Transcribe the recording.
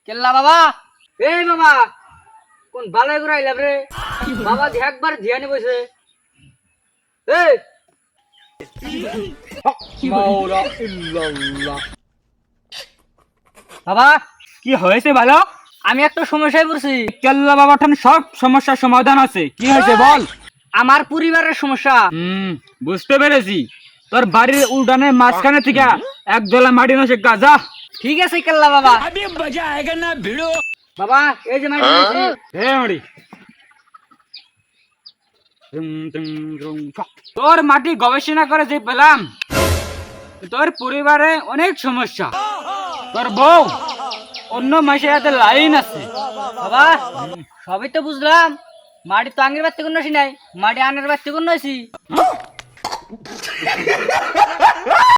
কেল্লা বাবা, এই বাবা কোন বালাই করে আইলাম রে বাবা, একবার ধ্যানে বসে এই বাবা কি হয়েছে ভালো? আমি একটা সমস্যায় পড়ছি। কেল্লা বাবা ঠান সব সমস্যার সমাধান আছে, কি হয়েছে বল। আমার পরিবারের সমস্যা। বুঝতে পেরেছি, তোর বাড়ির উঠানের মাঝখানে থেকে এক দলা মাটি নসে গাজা। ঠিক আছে কেল্লা বাবা। বাবা এই যে মাটি নিয়েছি। হে মাটি, তোর মাটি গবেষণা করে যে পেলাম তোর পরিবারে অনেক সমস্যা। তোর বউ অন্য মাসের হাতে লাইন আছে। বাবা সবই তো বুঝলাম, মাটি তো আঙের বাড়তে কোনো নাই, মাটি আনের বাড়তে কোনো আছি।